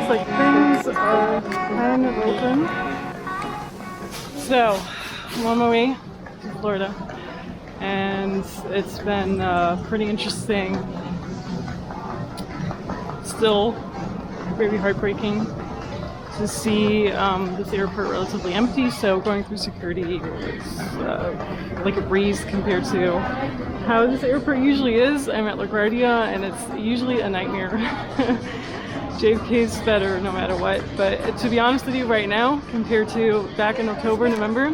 looks like things are kind of open. So, I'm on my way to Florida, and it's been pretty interesting. Still very heartbreaking to see this airport relatively empty, so going through security was like a breeze compared to how this airport usually is. I'm at LaGuardia and it's usually a nightmare. JFK's better no matter what, but to be honest with you, right now compared to back in October, November,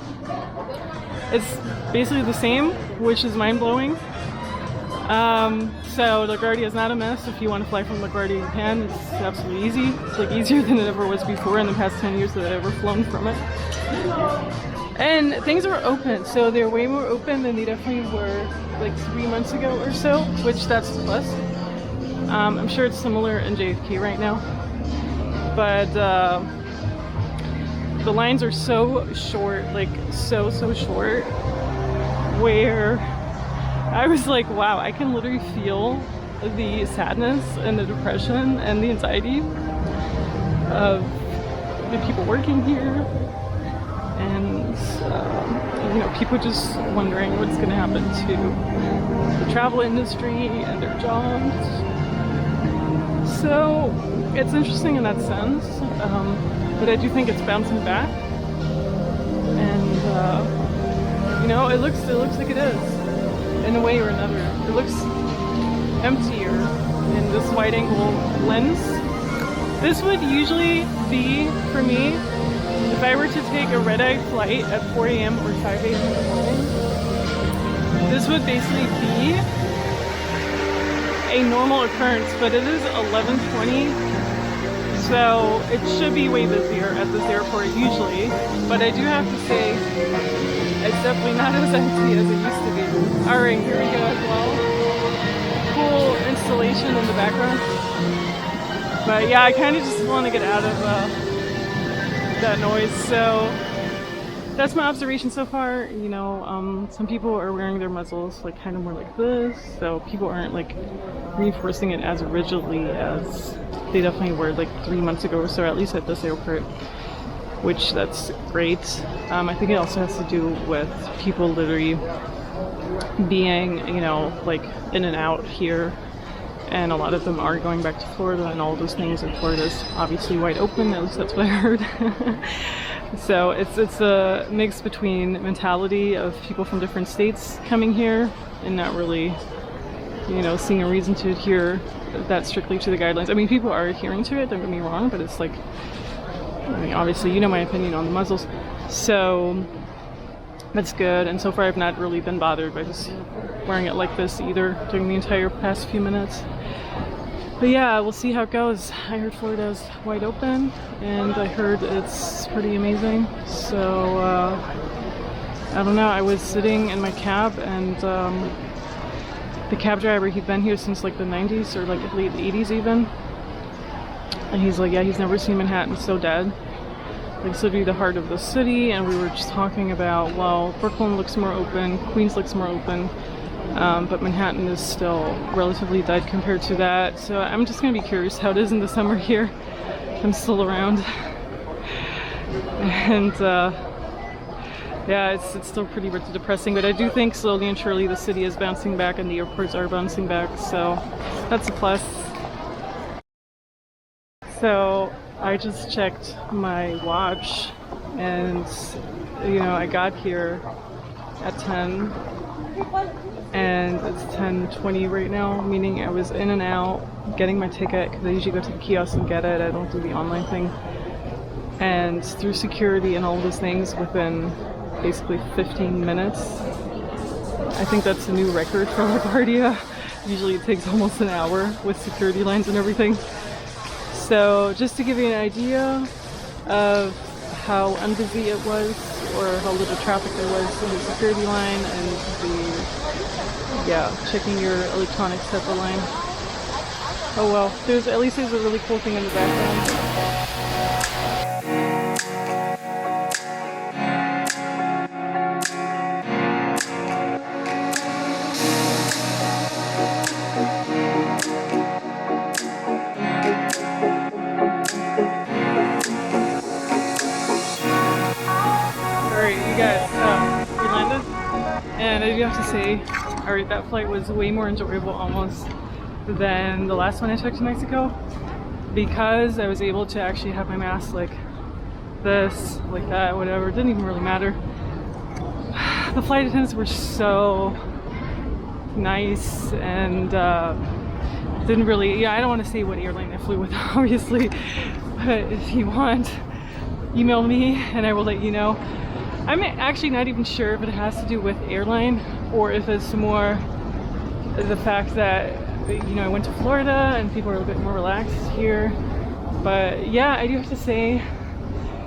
it's basically the same, which is mind-blowing. So LaGuardia is not a mess. If you want to fly from LaGuardia, you can. It's absolutely easy. It's like easier than it ever was before in the past 10 years that I've ever flown from it. And things are open, so they're way more open than they definitely were like 3 months ago or so, which that's a plus. I'm sure it's similar in JFK right now, but the lines are so short, like so short, where I was like, wow, I can literally feel the sadness and the depression and the anxiety of the people working here, and you know, people just wondering what's going to happen to the travel industry and their jobs. So it's interesting in that sense, but I do think it's bouncing back, and you know, it looks like it is in a way or another. It looks emptier in this wide-angle lens. This would usually be, for me, if I were to take a red-eye flight at 4 a.m. or 5 a.m. in the morning, this would basically be a normal occurrence, but it is 11:20, so it should be way busier at this airport usually, but I do have to say it's definitely not as empty as it used to be. Alright, here we go as well. Cool installation in the background. But yeah, I kind of just want to get out of that noise, so that's my observation so far. You know, some people are wearing their muzzles like kind of more like this, so people aren't like reinforcing it as rigidly as they definitely were like 3 months ago or so, at least at this airport, which that's great. I think it also has to do with people literally being, you know, like in and out here, and a lot of them are going back to Florida and all those things, and Florida's obviously wide open, at least that's what I heard. So it's a mix between mentality of people from different states coming here and not really, you know, seeing a reason to adhere that strictly to the guidelines. I mean, people are adhering to it, don't get me wrong, but it's like, I mean, obviously you know my opinion on the muzzles, so that's good. And so far I've not really been bothered by just wearing it like this either during the entire past few minutes. But yeah, we'll see how it goes. I heard Florida's wide open, and I heard it's pretty amazing. So I don't know, I was sitting in my cab, and the cab driver, he'd been here since like the 90s or like late 80s even, and he's like, yeah, he's never seen Manhattan so dead. Like, it's literally the heart of the city. And we were just talking about, well, Brooklyn looks more open, Queens looks more open, but Manhattan is still relatively dead compared to that. So I'm just gonna be curious how it is in the summer here. I'm still around. And yeah, it's still pretty depressing, but I do think slowly and surely the city is bouncing back and the airports are bouncing back, so that's a plus. So I just checked my watch, and you know, I got here at 10 and it's 10:20 right now, meaning I was in and out getting my ticket, because I usually go to the kiosk and get it. I don't do the online thing. And through security and all those things within basically 15 minutes. I think that's a new record for LaGuardia. Usually it takes almost an hour with security lines and everything. So just to give you an idea of how unbusy it was, or how little traffic there was in the security line and the, yeah, checking your electronics at the line. Oh well, at least there's a really cool thing in the background. And I do have to say, alright, that flight was way more enjoyable almost than the last one I took to Mexico, because I was able to actually have my mask like this, like that, whatever. It didn't even really matter. The flight attendants were so nice and didn't really, I don't want to say what airline I flew with obviously, but if you want, email me and I will let you know. I'm actually not even sure if it has to do with airline or if it's more the fact that, you know, I went to Florida and people are a bit more relaxed here. But yeah, I do have to say,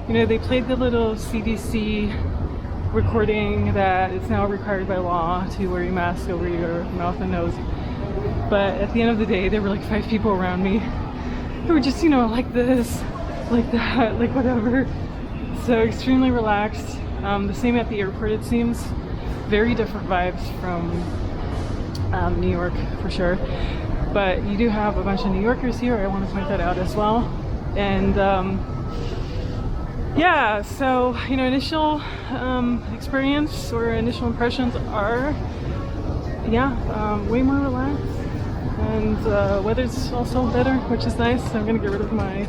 you know, they played the little CDC recording that it's now required by law to wear your mask over your mouth and nose. But at the end of the day, there were like 5 people around me who were just, you know, like this, like that, like whatever. So extremely relaxed. The same at the airport, it seems. Very different vibes from New York for sure. But you do have a bunch of New Yorkers here. I want to point that out as well. And yeah, so, you know, initial experience or initial impressions are, yeah, way more relaxed. And weather's also better, which is nice. I'm gonna get rid of my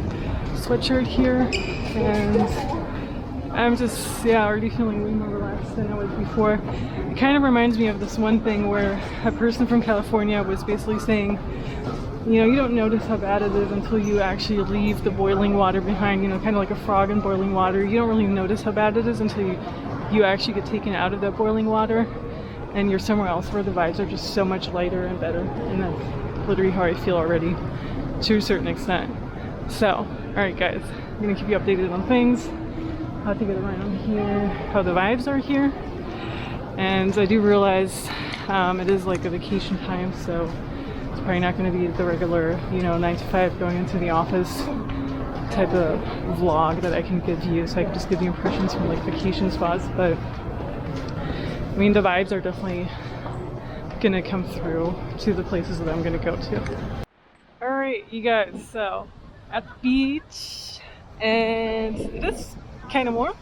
sweatshirt here. And I'm just, yeah, already feeling way more relaxed than I was before. It kind of reminds me of this one thing where a person from California was basically saying, you know, you don't notice how bad it is until you actually leave the boiling water behind, you know, kind of like a frog in boiling water. You don't really notice how bad it is until you actually get taken out of that boiling water and you're somewhere else where the vibes are just so much lighter and better. And that's literally how I feel already to a certain extent. So, alright guys, I'm gonna keep you updated on things, how to get around here, how the vibes are here. And I do realize it is like a vacation time, so it's probably not going to be the regular, you know, 9 to 5 going into the office type of vlog that I can give you, so I can just give you impressions from like vacation spots. But I mean, the vibes are definitely going to come through to the places that I'm going to go to. Alright, you guys, so at the beach, and it is kind of warm,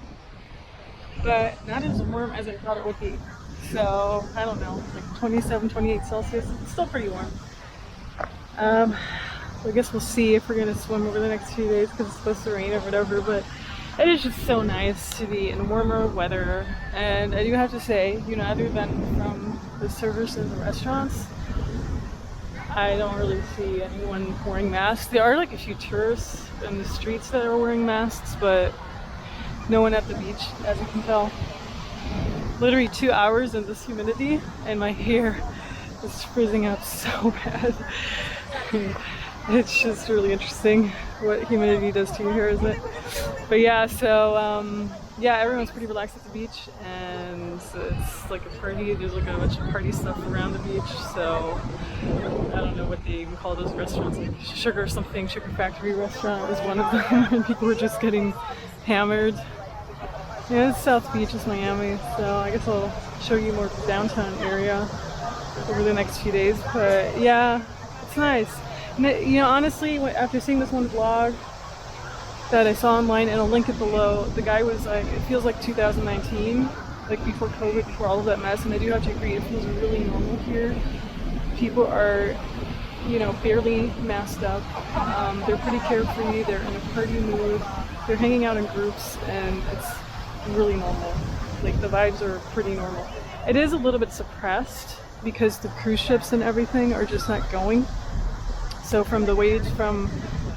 but not as warm as I thought it would be. So I don't know, like 27, 28 Celsius. It's still pretty warm. I guess we'll see if we're gonna swim over the next few days because it's supposed to rain or whatever, but it is just so nice to be in warmer weather. And I do have to say, you know, other than from the servers in the restaurants, I don't really see anyone wearing masks. There are like a few tourists in the streets that are wearing masks, but no one at the beach, as you can tell. Literally 2 hours in this humidity and my hair is frizzing up so bad. It's just really interesting what humidity does to your hair, isn't it? But yeah, so yeah, everyone's pretty relaxed at the beach, and it's like a party. There's like a bunch of party stuff around the beach, so I don't know what they even call those restaurants, like Sugar something, Sugar Factory restaurant is one of them, and people were just getting hammered. Yeah, it's South Beach, it's Miami, so I guess I'll show you more of the downtown area over the next few days. But yeah, it's nice. And you know, honestly, after seeing this one vlog that I saw online, and I'll link it below, the guy was like, it feels like 2019, like before COVID, before all of that mess. And I do have to agree, it feels really normal here. People are, you know, barely masked up. They're pretty carefree, they're in a party mood, they're hanging out in groups, and it's really normal. Like, the vibes are pretty normal. It is a little bit suppressed because the cruise ships and everything are just not going. So from the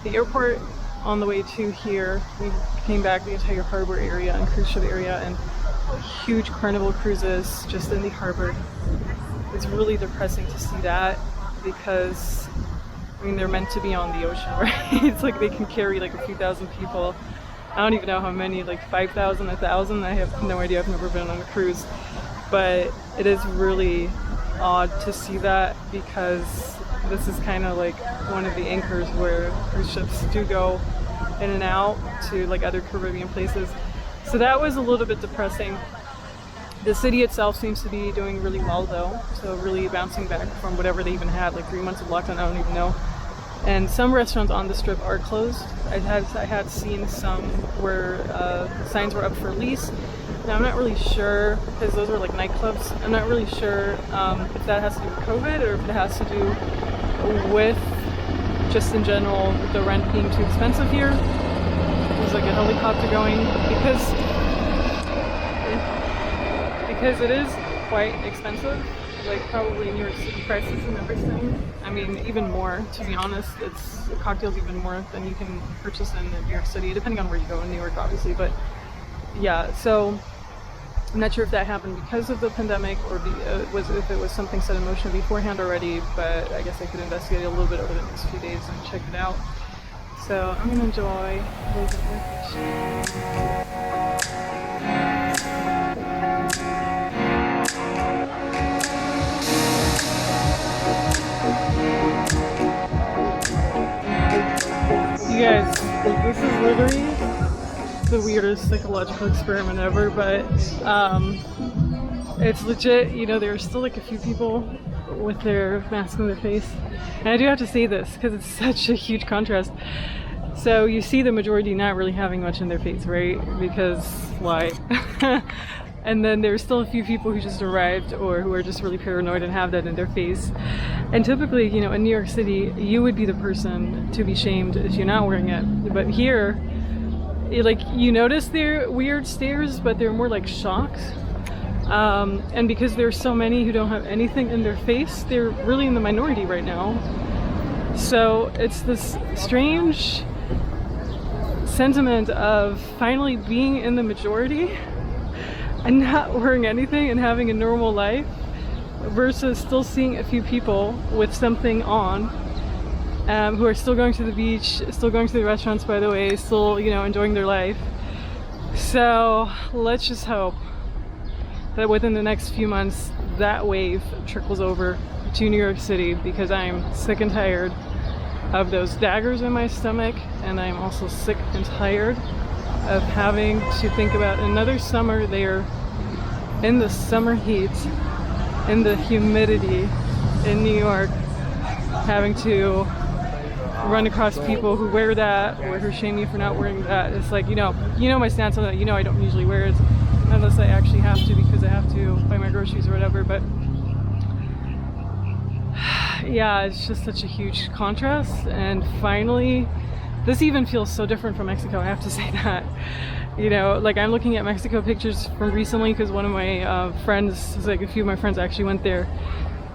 airport on the way to here, we came back the entire harbor area and cruise ship area, and huge Carnival cruises just in the harbor. It's really depressing to see that because, I mean, they're meant to be on the ocean, right? It's like they can carry like a few thousand people. I don't even know how many, like 5,000, 1,000. I have no idea. I've never been on a cruise. But it is really odd to see that because this is kind of like one of the anchors where cruise ships do go in and out to like other Caribbean places. So that was a little bit depressing. The city itself seems to be doing really well though. So really bouncing back from whatever they even had, like 3 months of lockdown, I don't even know. And some restaurants on the strip are closed. I had seen some where signs were up for lease. Now I'm not really sure, because those are like nightclubs, I'm not really sure if that has to do with COVID or if it has to do with just in general the rent being too expensive here. There's like a helicopter going because it is quite expensive, like probably New York City prices and everything. I mean, even more, to be honest. It's cocktails even more than you can purchase in New York City, depending on where you go in New York, obviously. But yeah, so I'm not sure if that happened because of the pandemic or if it was something set in motion beforehand already, but I guess I could investigate a little bit over the next few days and check it out. So I'm gonna enjoy a little bit more You guys, this is literally the weirdest psychological experiment ever, but it's legit. You know, there are still like a few people with their mask on their face, and I do have to say this because it's such a huge contrast. So you see the majority not really having much in their face, right? Because why? And then there's still a few people who just arrived or who are just really paranoid and have that in their face. And typically, you know, in New York City, you would be the person to be shamed if you're not wearing it. But here, like, you notice their weird stares, but they're more like shocked. And because there's so many who don't have anything in their face, they're really in the minority right now. So it's this strange sentiment of finally being in the majority and not wearing anything and having a normal life versus still seeing a few people with something on, who are still going to the beach, still going to the restaurants, by the way, still, you know, enjoying their life. So let's just hope that within the next few months that wave trickles over to New York City, because I'm sick and tired of those daggers in my stomach, and I'm also sick and tired of having to think about another summer there in the summer heat, in the humidity in New York, having to run across people who wear that or who shame me for not wearing that. It's like, you know my stance on that. You know I don't usually wear it unless I actually have to, because I have to buy my groceries or whatever. But yeah, it's just such a huge contrast. And finally, this even feels so different from Mexico, I have to say that. You know, like, I'm looking at Mexico pictures from recently because one of my friends, like a few of my friends actually went there.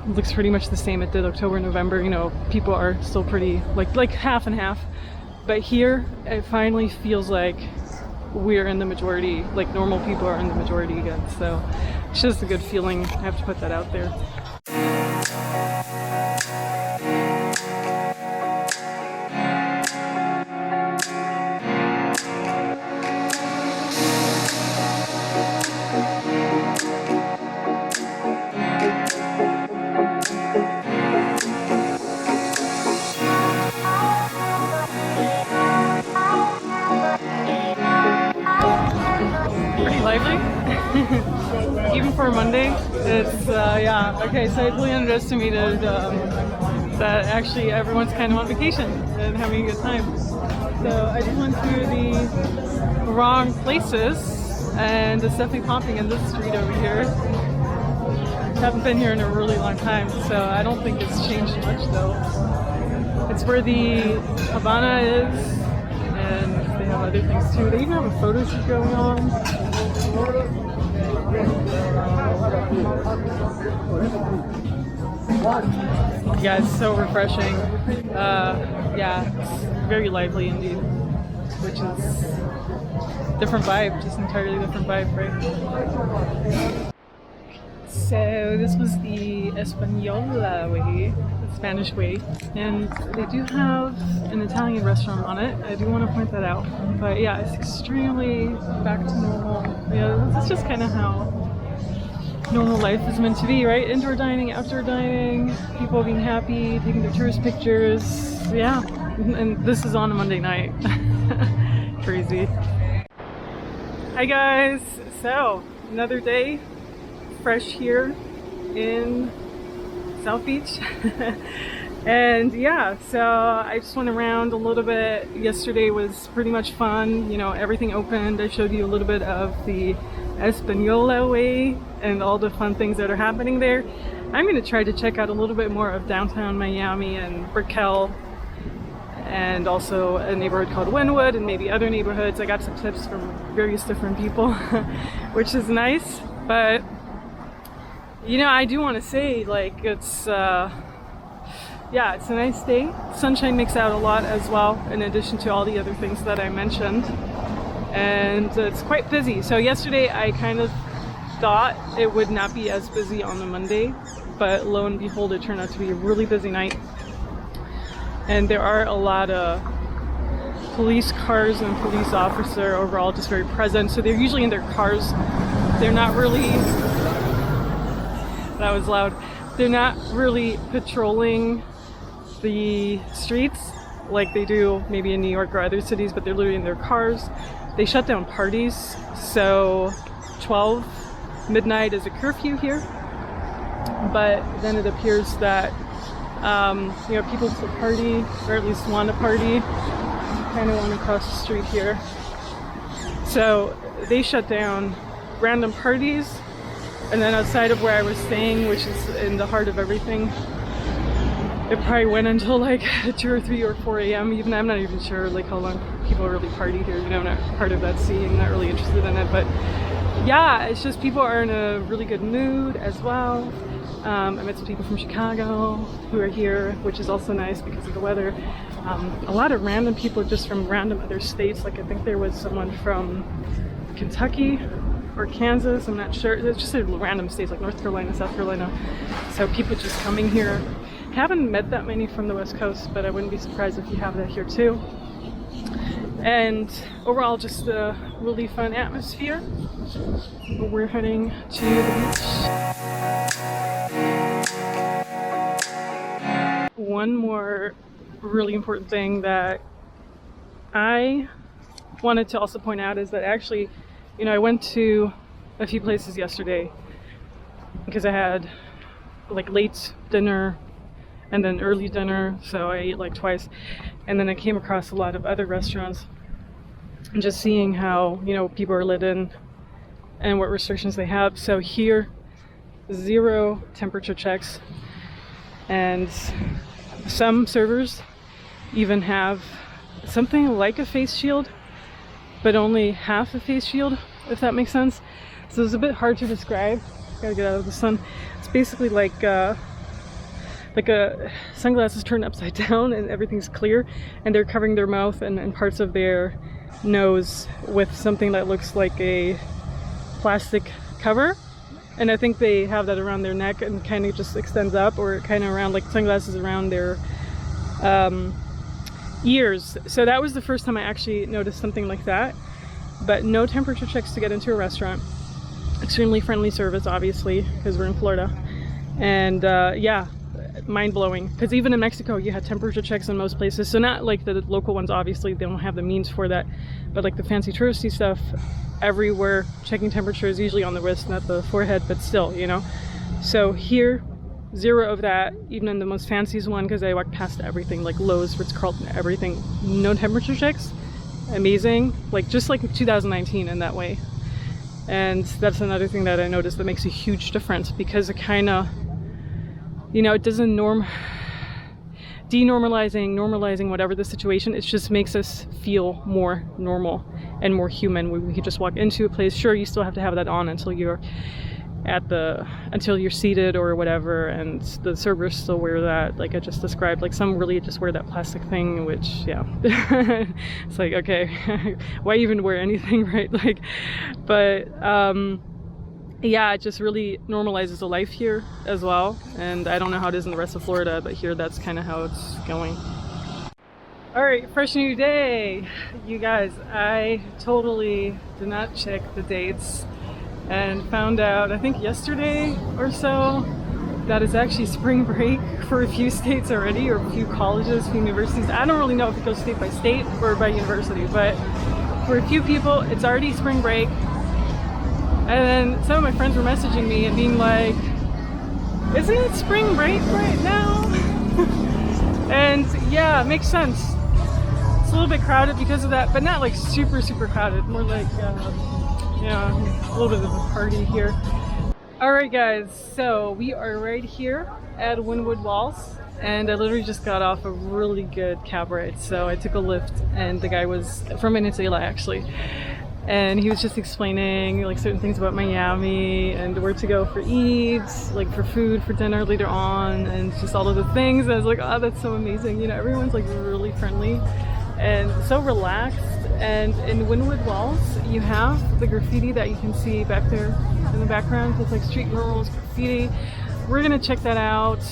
It looks pretty much the same it did October, November. You know, people are still pretty, like half and half. But here, it finally feels like we're in the majority, like normal people are in the majority again. So it's just a good feeling. I have to put that out there. Lively. Even for a Monday, it's yeah, okay, so I totally underestimated that actually everyone's kind of on vacation and having a good time. So I just went through the wrong places, and it's definitely popping in this street over here. Haven't been here in a really long time, so I don't think it's changed much though. It's where the Havana is, and they have other things too. They even have a photo shoot going on. Yeah, it's so refreshing. Yeah, it's very lively indeed, which is different vibe, just entirely different vibe, right? So this was the Española way, the Spanish way, and they do have an Italian restaurant on it. I do want to point that out. But yeah, it's extremely back to normal. Yeah, this is just kind of how normal life is meant to be, right? Indoor dining, outdoor dining, people being happy, taking their tourist pictures. Yeah, and this is on a Monday night. Crazy. Hi guys, so another day. Fresh here in South Beach. And yeah, so I just went around a little bit. Yesterday was pretty much fun, you know, everything opened. I showed you a little bit of the Espanola Way and all the fun things that are happening there. I'm going to try to check out a little bit more of downtown Miami and Brickell, and also a neighborhood called Wynwood and maybe other neighborhoods. I got some tips from various different people, which is nice. But you know, I do want to say, like, it's yeah, it's a nice day. Sunshine makes out a lot as well, in addition to all the other things that I mentioned. And it's quite busy. So yesterday I kind of thought it would not be as busy on the Monday, but lo and behold, it turned out to be a really busy night. And there are a lot of police cars and police officer overall just very present. So they're usually in their cars. They're not really, that was loud. They're not really patrolling the streets like they do maybe in New York or other cities, but they're literally in their cars. They shut down parties, so 12 midnight is a curfew here. But then it appears that you know, people still party, or at least want to party. Kind of want to cross the street here. So they shut down random parties, and then outside of where I was staying, which is in the heart of everything, it probably went until like 2 or 3 or 4 a.m. Even I'm not even sure like how long people really party here. You know, I'm not part of that scene. I'm not really interested in it, but yeah, it's just people are in a really good mood as well. I met some people from Chicago who are here, which is also nice because of the weather. A lot of random people just from random other states. Like I think there was someone from Kentucky or Kansas, I'm not sure. It's just a random states like North Carolina, South Carolina. So people just coming here. Haven't met that many from the West Coast, but I wouldn't be surprised if you have that here too. And overall, just a really fun atmosphere. We're heading to the beach. One more really important thing that I wanted to also point out is that actually, you know, I went to a few places yesterday because I had like late dinner and then early dinner, so I ate like twice. And then I came across a lot of other restaurants and just seeing how, you know, people are let in and what restrictions they have. So here, 0 temperature checks, and some servers even have something like a face shield, but only half a face shield, if that makes sense. So it's a bit hard to describe. Gotta get out of the sun. It's basically like a sunglasses turned upside down and everything's clear, and they're covering their mouth and parts of their nose with something that looks like a plastic cover. And I think they have that around their neck and kind of just extends up, or kind of around like sunglasses around their ears. So that was the first time I actually noticed something like that. But no temperature checks to get into a restaurant. Extremely friendly service, obviously, because we're in Florida. And yeah, mind-blowing, because even in Mexico you had temperature checks in most places. So not like the local ones, obviously they don't have the means for that, but like the fancy touristy stuff, everywhere checking temperature is usually on the wrist, not the forehead, but still, you know. So here, 0 of that, even in the most fanciest one, because I walked past everything like Lowe's, Ritz-Carlton, everything, no temperature checks. Amazing, like just like 2019 in that way. And that's another thing that I noticed that makes a huge difference, because it kind of, you know, it doesn't normalizing whatever the situation, it just makes us feel more normal and more human. We could just walk into a place. Sure, you still have to have that on until you're seated or whatever, and the servers still wear that, like I just described. Like some really just wear that plastic thing, which, yeah, it's like, okay, why even wear anything, right? Like, but yeah, it just really normalizes the life here as well. And I don't know how it is in the rest of Florida, but here that's kind of how it's going. All right, fresh new day. You guys, I totally did not check the dates and found out, I think yesterday or so, that it's actually spring break for a few states already, or a few colleges, a few universities. I don't really know if it goes state by state or by university, but for a few people, it's already spring break. And then some of my friends were messaging me and being like, isn't it spring break right now? And yeah, it makes sense. It's a little bit crowded because of that, but not like super, super crowded. More like yeah, a little bit of a party here. All right, guys, so we are right here at Wynwood Walls, and I literally just got off a really good cab ride. So I took a Lyft, and the guy was from Venezuela actually, and he was just explaining like certain things about Miami and where to go for eats, like for food, for dinner later on, and just all of the things. I was like, oh, that's so amazing. You know, everyone's like really friendly and so relaxed. And in Wynwood Walls, you have the graffiti that you can see back there in the background. It's like street murals, graffiti. We're gonna check that out.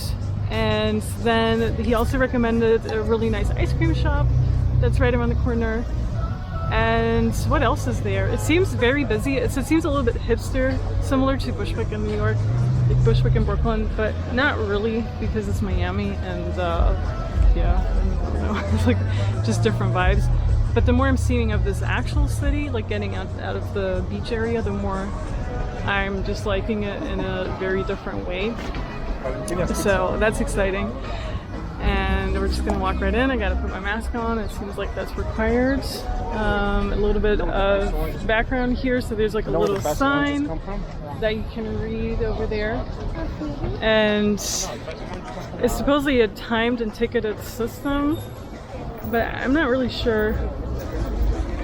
And then he also recommended a really nice ice cream shop that's right around the corner. And what else is there? It seems very busy. It seems a little bit hipster, similar to Bushwick in New York, like Bushwick in Brooklyn, but not really because it's Miami and yeah, I don't know, it's like just different vibes. But the more I'm seeing of this actual city, like getting out of the beach area, the more I'm just liking it in a very different way. So that's exciting. And we're just gonna walk right in. I gotta put my mask on. It seems like that's required. A little bit of background here. So there's like a little sign that you can read over there. And it's supposedly a timed and ticketed system, but I'm not really sure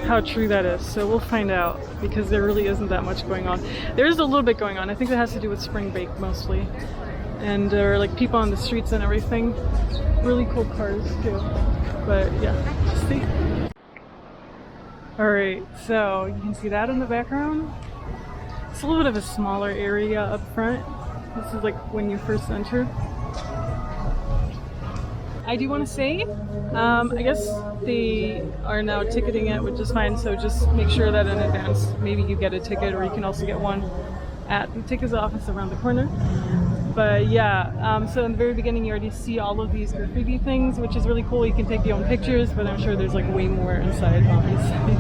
how true that is, so we'll find out, because there really isn't that much going on. There's a little bit going on. I think that has to do with spring break mostly, and there are like people on the streets and everything. Really cool cars too, but yeah, see. All right, so you can see that in the background. It's a little bit of a smaller area up front. This is like when you first enter. I do want to say, I guess they are now ticketing it, which is fine, so just make sure that in advance maybe you get a ticket, or you can also get one at the tickets office around the corner. But yeah, so in the very beginning you already see all of these graffiti things, which is really cool. You can take your own pictures, but I'm sure there's like way more inside, obviously.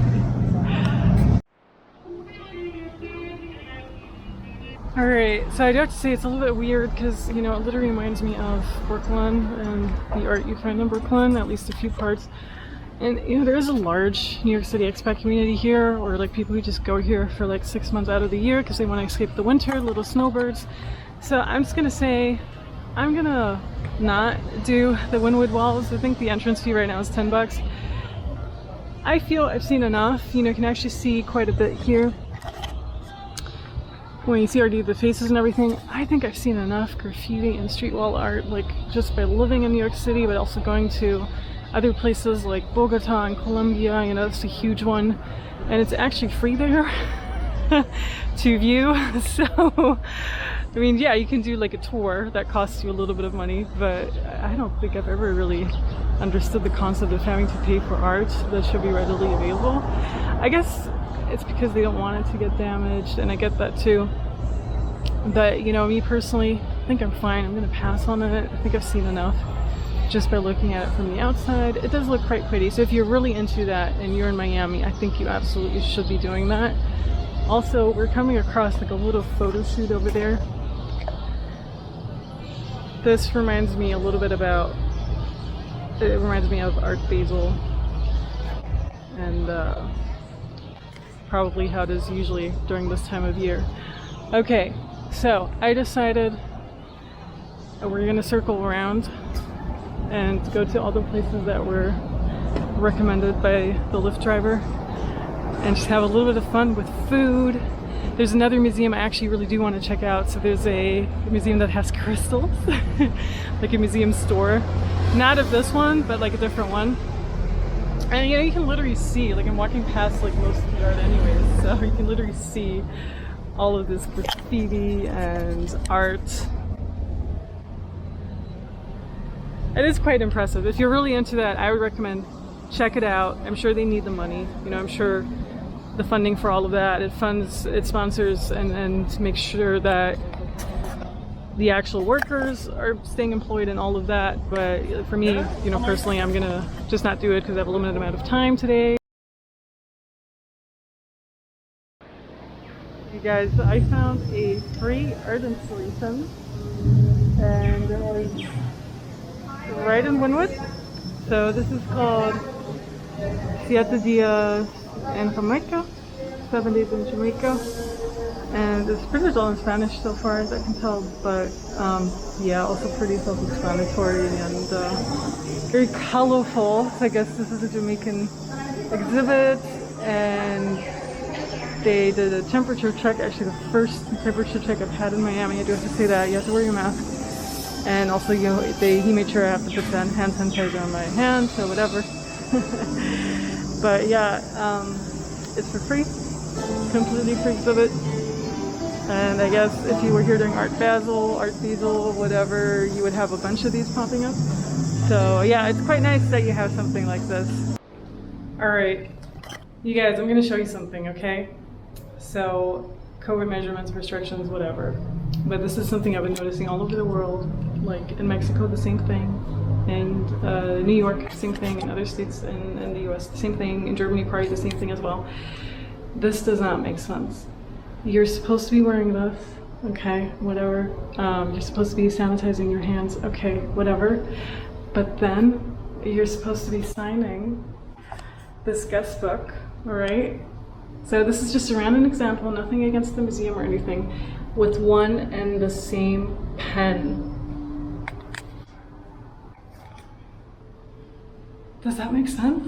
Alright, so I do have to say it's a little bit weird because, you know, it literally reminds me of Brooklyn and the art you find in Brooklyn, at least a few parts. And, you know, there is a large New York City expat community here, or like people who just go here for like 6 months out of the year because they want to escape the winter, little snowbirds. So I'm just gonna say, I'm gonna not do the Wynwood Walls. I think the entrance fee right now is $10. I feel I've seen enough. You know, you can actually see quite a bit here. When you see already the faces and everything, I think I've seen enough graffiti and street wall art, like just by living in New York City, but also going to other places like Bogota and Colombia. You know, that's a huge one, and it's actually free there to view. So, I mean, yeah, you can do like a tour that costs you a little bit of money, but I don't think I've ever really understood the concept of having to pay for art that should be readily available. I guess it's because they don't want it to get damaged, and I get that too. But, you know, me personally, I think I'm fine. I'm gonna pass on it. I think I've seen enough just by looking at it from the outside. It does look quite pretty. So if you're really into that and you're in Miami, I think you absolutely should be doing that. Also, we're coming across like a little photo shoot over there. This reminds me a little bit about, it reminds me of Art Basel, and probably how it is usually during this time of year. Okay, so I decided we're gonna circle around and go to all the places that were recommended by the Lyft driver and just have a little bit of fun with food. There's another museum I actually really do want to check out. So there's a museum that has crystals, like a museum store. Not of this one, but like a different one. And you know, you can literally see, like I'm walking past like most of the art anyways, so you can literally see all of this graffiti and art. It is quite impressive. If you're really into that, I would recommend check it out. I'm sure they need the money. You know, I'm sure the funding for all of that, it funds, it sponsors and makes sure that the actual workers are staying employed and all of that. But for me, you know, personally, I'm gonna just not do it because I have a limited amount of time today. You guys, I found a free art installation, and it was right in Wynwood. So this is called Siete Dias en Jamaica. 7 days in Jamaica, and it's pretty much all in Spanish so far as I can tell, but yeah, also pretty self-explanatory and very colorful. So I guess this is a Jamaican exhibit, and they did a temperature check, actually the first temperature check I've had in Miami. I do have to say that, you have to wear your mask. And also, you know, he made sure I have to put that hand sanitizer on my hands or whatever. But yeah, it's for free, completely free exhibit. And I guess if you were here during Art Basel, whatever, you would have a bunch of these popping up. So yeah, it's quite nice that you have something like this. All right, you guys, I'm gonna show you something, okay? So COVID measurements, restrictions, whatever. But this is something I've been noticing all over the world, like in Mexico, the same thing, and New York, same thing, in other states in the US, the same thing, in Germany, probably the same thing as well. This does not make sense. You're supposed to be wearing this, okay, whatever. You're supposed to be sanitizing your hands, okay, whatever. But then you're supposed to be signing this guest book, all right? So this is just a random example, nothing against the museum or anything, with one and the same pen. Does that make sense?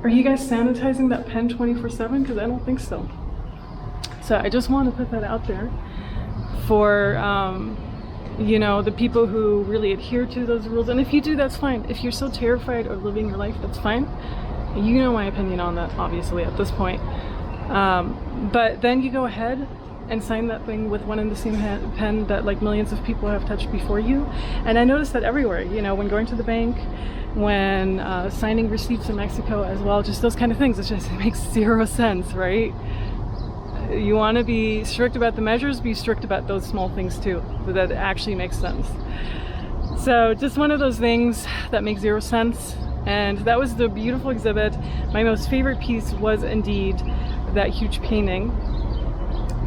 Are you guys sanitizing that pen 24/7? Because I don't think so. So I just want to put that out there for, you know, the people who really adhere to those rules. And if you do, that's fine. If you're so terrified of living your life, that's fine. You know my opinion on that, obviously, at this point. But then you go ahead and sign that thing with one and the same pen that like millions of people have touched before you. And I noticed that everywhere, you know, when going to the bank, when signing receipts in Mexico as well, just those kind of things. It makes zero sense, right? You want to be strict about the measures, be strict about those small things too, that actually makes sense. So just one of those things that makes zero sense. And that was the beautiful exhibit. My most favorite piece was indeed that huge painting.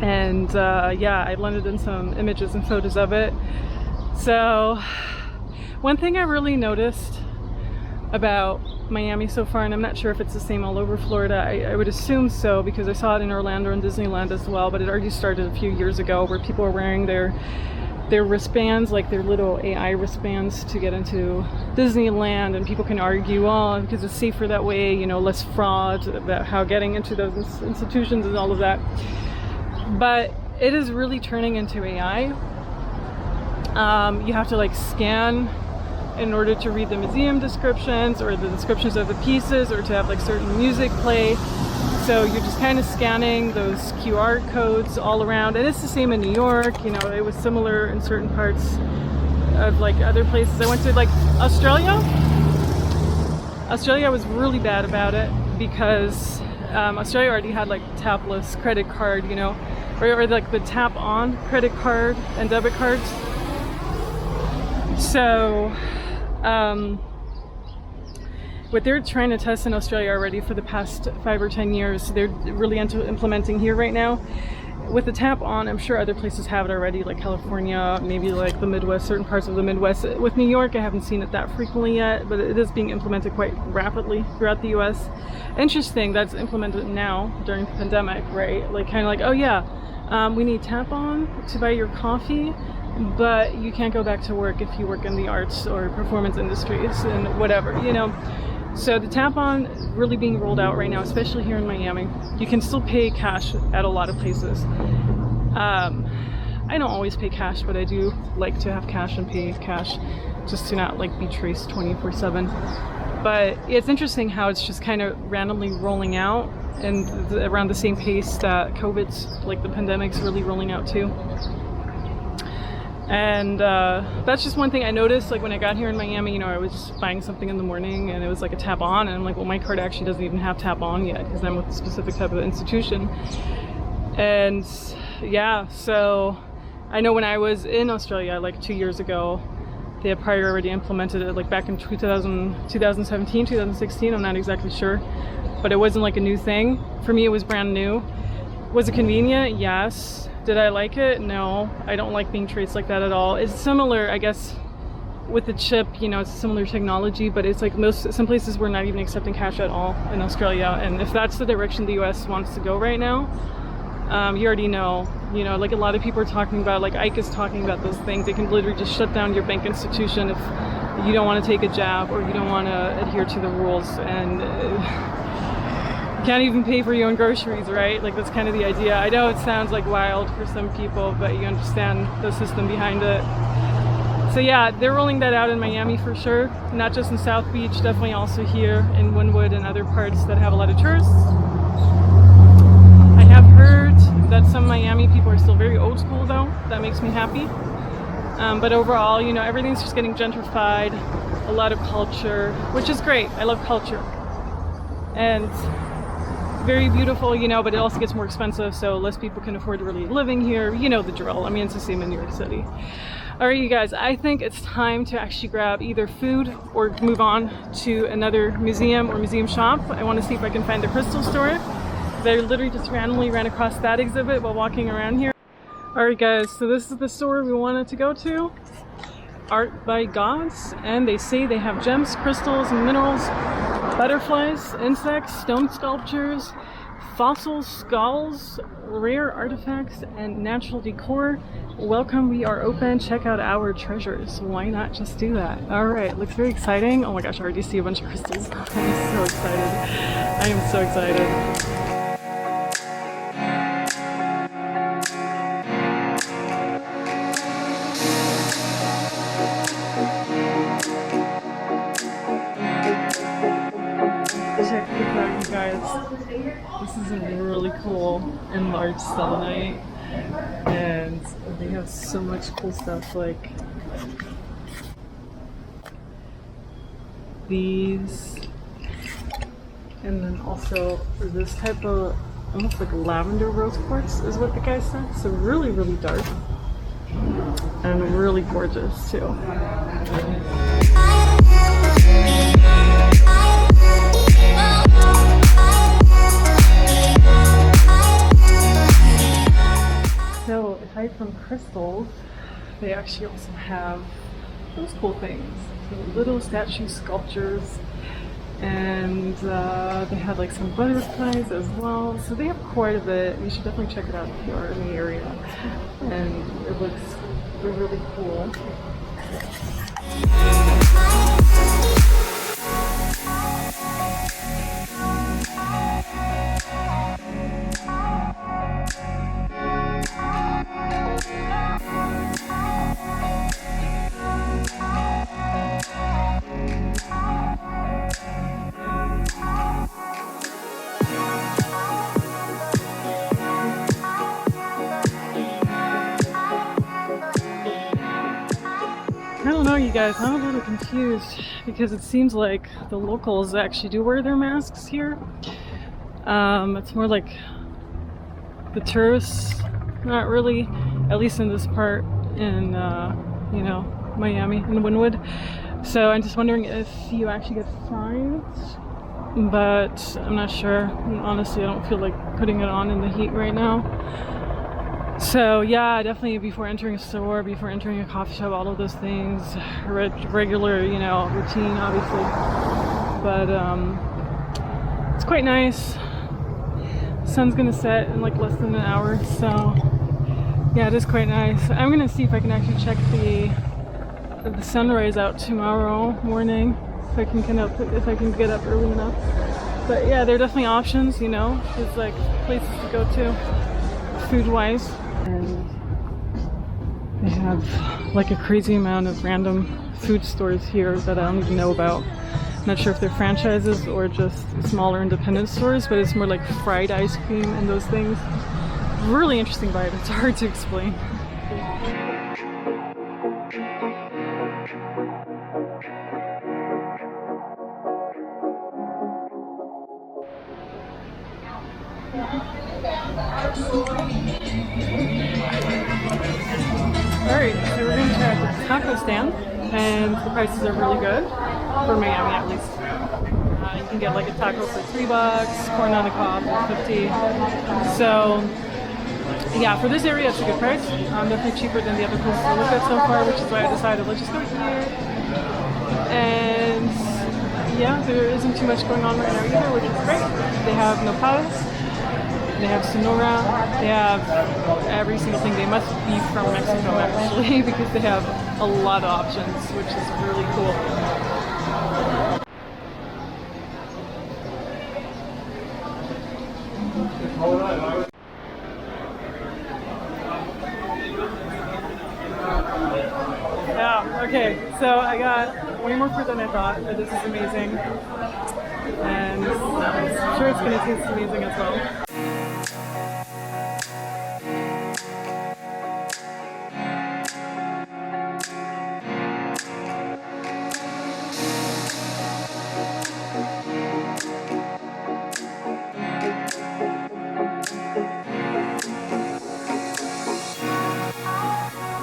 And yeah, I blended in some images and photos of it. So one thing I really noticed about Miami so far, and I'm not sure if it's the same all over Florida, I would assume so because I saw it in Orlando and Disneyland as well, but it already started a few years ago where people are wearing their wristbands, like their little AI wristbands to get into Disneyland, and people can argue, oh, because it's safer that way, you know, less fraud, about how getting into those institutions and all of that. But it is really turning into AI. You have to like scan in order to read the museum descriptions or the descriptions of the pieces, or to have like certain music play. So you're just kind of scanning those QR codes all around, and it's the same in New York. You know, it was similar in certain parts of like other places. I went to like Australia. Australia was really bad about it because Australia already had like tapless credit card, you know, or like the tap on credit card and debit cards. So what they're trying to test in Australia already for the past 5 or 10 years, they're really implementing here right now. With the tap on, I'm sure other places have it already, like California, maybe like the Midwest, certain parts of the Midwest. With New York, I haven't seen it that frequently yet, but it is being implemented quite rapidly throughout the US. Interesting, that's implemented now during the pandemic, right? Like kind of like, oh yeah, we need tap on to buy your coffee, but you can't go back to work if you work in the arts or performance industries and whatever, you know. So the tap on really being rolled out right now, especially here in Miami. You can still pay cash at a lot of places. I don't always pay cash, but I do like to have cash and pay cash just to not like be traced 24/7. But it's interesting how it's just kind of randomly rolling out, and around the same pace that COVID's, like the pandemic's really rolling out too. And that's just one thing I noticed, like when I got here in Miami, you know, I was buying something in the morning and it was like a tap on, and I'm like, well, my card actually doesn't even have tap on yet because I'm with a specific type of institution. And yeah, so I know when I was in Australia like 2 years ago, they had probably already implemented it like back in 2017, 2016, I'm not exactly sure, but it wasn't like a new thing. For me, it was brand new. Was it convenient? Yes. Did I like it? No, I don't like being traced like that at all. It's similar, I guess, with the chip, you know, it's similar technology, but it's like some places we're not even accepting cash at all in Australia. And if that's the direction the US wants to go right now, you already know, you know, like a lot of people are talking about, like Ike is talking about those things. They can literally just shut down your bank institution if you don't want to take a jab or you don't want to adhere to the rules, and you can't even pay for your own groceries, right? Like that's kind of the idea. I know it sounds like wild for some people, but you understand the system behind it. So yeah, they're rolling that out in Miami for sure. Not just in South Beach, definitely also here in Wynwood and other parts that have a lot of tourists. I have heard that some Miami people are still very old school though. That makes me happy. But overall, you know, everything's just getting gentrified. A lot of culture, which is great. I love culture. And very beautiful, you know, but it also gets more expensive, so less people can afford to really living here. You know the drill. I mean, it's the same in New York City. All right, you guys, I think it's time to actually grab either food or move on to another museum or museum shop. I want to see if I can find the crystal store. I literally just randomly ran across that exhibit while walking around here. All right, guys, so this is the store we wanted to go to. Art by Gods, and they say they have gems, crystals, minerals, butterflies, insects, stone sculptures, fossils, skulls, rare artifacts, and natural decor. Welcome, we are open. Check out our treasures. Why not just do that? All right, looks very exciting. Oh my gosh, I already see a bunch of crystals. I'm so excited. I am so excited. Check this out, you guys. This is a really cool enlarged selenite, and they have so much cool stuff like these, and then also this type of almost like lavender rose quartz is what the guy said. So really, really dark and really gorgeous too. So aside from crystals, they actually also have those cool things. So little statue sculptures, and they have like some butterflies as well. So they have quite a bit. You should definitely check it out if you are in the area. And it looks really cool. I don't know, you guys, I'm a little confused because it seems like the locals actually do wear their masks here. It's more like the tourists, not really, at least in this part in, you know, Miami, in Wynwood. So I'm just wondering if you actually get fined, but I'm not sure. Honestly, I don't feel like putting it on in the heat right now. So yeah, definitely before entering a store, before entering a coffee shop, all of those things, regular, you know, routine, obviously. But it's quite nice. The sun's gonna set in like less than an hour, so yeah, it is quite nice. I'm gonna see if I can actually check the sunrise out tomorrow morning, if I can get up early enough. But yeah, there are definitely options, you know. There's like places to go to, food-wise. And they have like a crazy amount of random food stores here that I don't even know about. I'm not sure if they're franchises or just smaller independent stores, but it's more like fried ice cream and those things. Really interesting vibe. It's hard to explain. Alright, so we're going to try out the taco stand, and the prices are really good, for Miami at least. You can get like a taco for $3, corn on the cob for $50. So yeah, for this area it's a good price. Definitely cheaper than the other places I looked at so far, which is why I decided let's just go here And yeah, there isn't too much going on right now either, which is great. They have nopales, they have Sonora, they have every single thing. They must be from Mexico actually because they have a lot of options, which is really cool. Yeah, okay, so I got way more fruit than I thought, but this is amazing. And I'm sure it's going to taste amazing as well.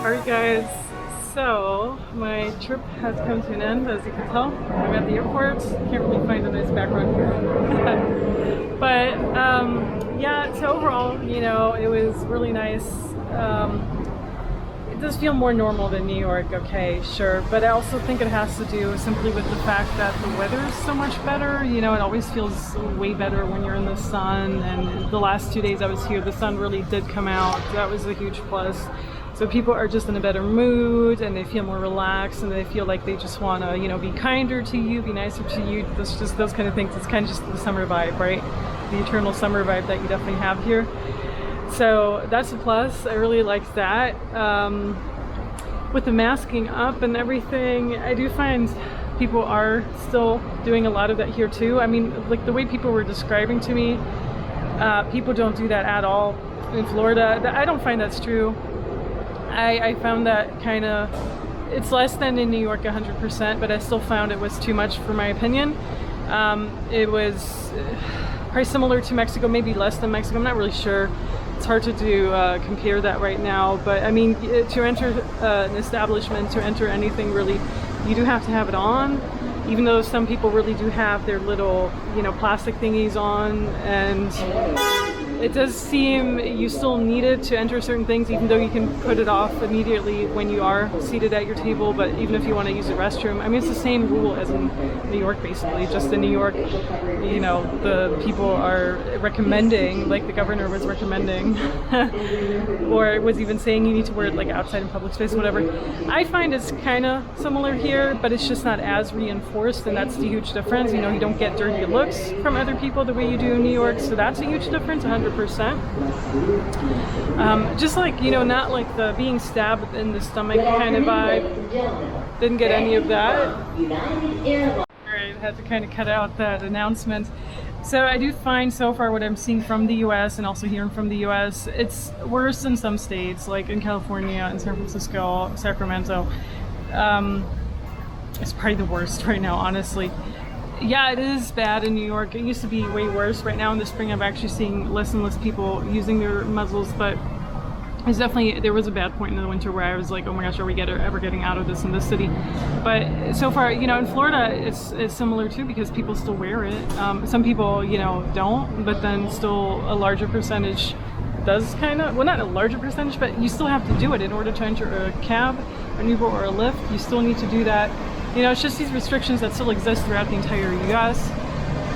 Alright guys, so my trip has come to an end, as you can tell. I'm at the airport. Can't really find a nice background here. But yeah, so overall, you know, it was really nice. It does feel more normal than New York, okay, sure. But I also think it has to do simply with the fact that the weather is so much better. You know, it always feels way better when you're in the sun. And the last 2 days I was here, the sun really did come out. That was a huge plus. So people are just in a better mood and they feel more relaxed and they feel like they just want to, you know, be kinder to you, be nicer to you. That's just those kind of things. It's kind of just the summer vibe, right? The eternal summer vibe that you definitely have here. So that's a plus. I really liked that. With the masking up and everything, I do find people are still doing a lot of that here too. I mean, like the way people were describing to me, people don't do that at all in Florida. I don't find that's true. I found that kind of, it's less than in New York 100%, but I still found it was too much for my opinion. It was probably similar to Mexico, maybe less than Mexico, I'm not really sure. It's hard to do compare that right now, but I mean, to enter an establishment, to enter anything really, you do have to have it on, even though some people really do have their little, you know, plastic thingies on, and it does seem you still need it to enter certain things, even though you can put it off immediately when you are seated at your table. But even if you want to use the restroom, I mean, it's the same rule as in New York, basically. Just in New York, you know, the people are recommending, like the governor was recommending, or was even saying you need to wear it like outside in public space, whatever. I find it's kind of similar here, but it's just not as reinforced, and that's the huge difference. You know, you don't get dirty looks from other people the way you do in New York, so that's a huge difference, 100%. Just like, you know, not like the being stabbed in the stomach kind of vibe. Didn't get any of that. Alright, had to kind of cut out that announcement. So I do find so far what I'm seeing from the US and also hearing from the US, it's worse in some states, like in California and San Francisco, Sacramento. It's probably the worst right now, honestly. Yeah, it is bad in New York. It used to be way worse. Right now in the spring, I'm actually seeing less and less people using their muzzles, but it's definitely, there was a bad point in the winter where I was like, oh my gosh, are we ever getting out of this in this city? But so far, you know, in Florida, it's similar too, because people still wear it. Some people, you know, don't, but then still a larger percentage does kind of, well, not a larger percentage, but you still have to do it in order to enter a cab, an Uber, or a Lyft. You still need to do that. You know, it's just these restrictions that still exist throughout the entire US.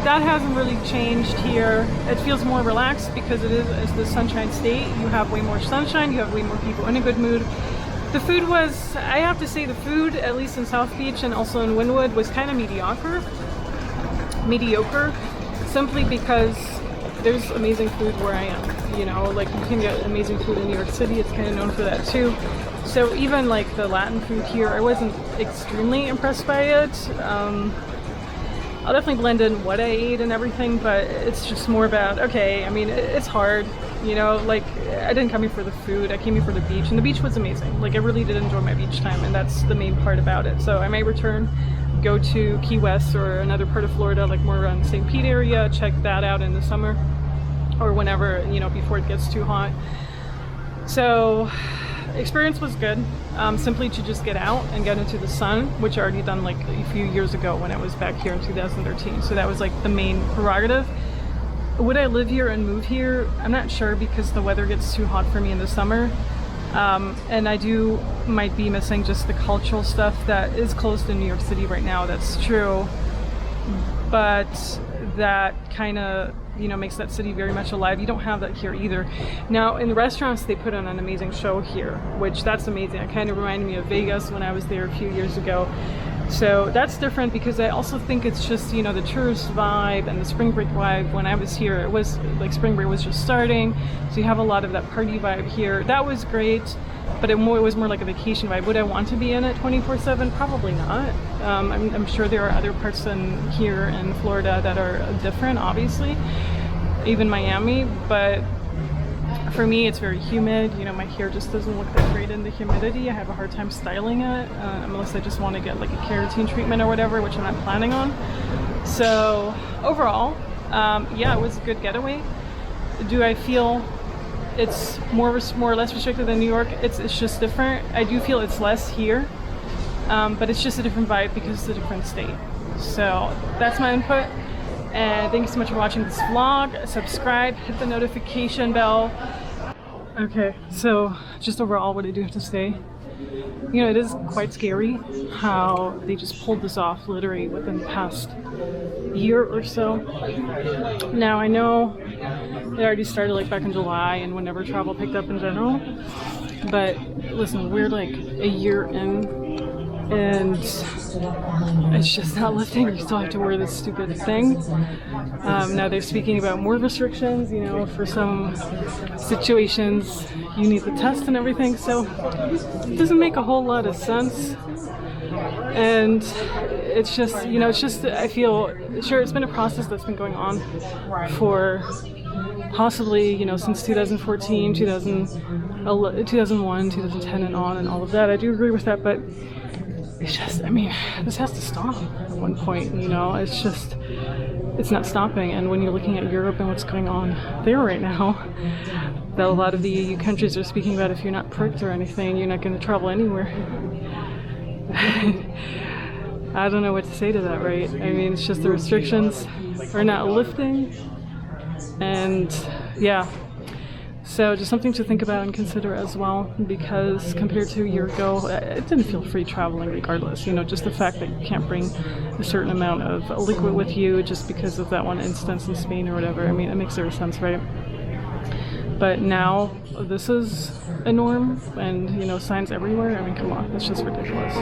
That hasn't really changed here. It feels more relaxed because it is the Sunshine State. You have way more sunshine, you have way more people in a good mood. The food was, I have to say, the food, at least in South Beach and also in Wynwood, was kind of mediocre, simply because there's amazing food where I am. You know, like you can get amazing food in New York City. It's kind of known for that too. So even like the Latin food here, I wasn't extremely impressed by it. I'll definitely blend in what I ate and everything, but it's just more about, okay, I mean, it's hard, you know, like I didn't come here for the food, I came here for the beach, and the beach was amazing. Like I really did enjoy my beach time, and that's the main part about it. So I may return, go to Key West or another part of Florida, like more around the St. Pete area, check that out in the summer or whenever, you know, before it gets too hot. So experience was good, simply to just get out and get into the sun, which I already done like a few years ago when I was back here in 2013. So that was like the main prerogative. Would I live here and move here? I'm not sure, because the weather gets too hot for me in the summer. And might be missing just the cultural stuff that is closed in New York City right now. That's true, but that kind of makes that city very much alive. You don't have that here either. Now in the restaurants, they put on an amazing show here, which that's amazing. It kind of reminded me of Vegas when I was there a few years ago. So that's different, because I also think it's just the tourist vibe and the spring break vibe. When I was here, it was like spring break was just starting, so you have a lot of that party vibe here. That was great, but it was more like a vacation vibe. Would I want to be in it 24/7? Probably not. I'm sure there are other parts here in Florida that are different, obviously, even Miami, but for me it's very humid. My hair just doesn't look that great in the humidity. I have a hard time styling it, unless I just want to get like a keratin treatment or whatever, which I'm not planning on. So overall, yeah, it was a good getaway. Do I feel it's more or less restricted than New York? It's just different. I do feel it's less here, but it's just a different vibe because it's a different state. So that's my input, and thank you so much for watching this vlog. Subscribe, hit the notification bell. Okay, so just overall, what I do have to say, it is quite scary how they just pulled this off literally within the past year or so. Now I know it already started like back in July and whenever travel picked up in general, but listen, we're like a year in and it's just not lifting. You still have to wear this stupid thing. Now they're speaking about more restrictions, for some situations you need the test and everything, so it doesn't make a whole lot of sense. And it's just, I feel, sure, it's been a process that's been going on for possibly, since 2014, 2001, 2010 and on and all of that. I do agree with that, but it's just, this has to stop at one point, it's not stopping. And when you're looking at Europe and what's going on there right now, that a lot of the EU countries are speaking about, if you're not pricked or anything, you're not going to travel anywhere. I don't know what to say to that, right? It's just the restrictions are not lifting, and yeah. So just something to think about and consider as well, because compared to a year ago, it didn't feel free traveling regardless. Just the fact that you can't bring a certain amount of liquid with you just because of that one instance in Spain or whatever. It makes zero sense, right? But now this is a norm, and signs everywhere. Come on, that's just ridiculous.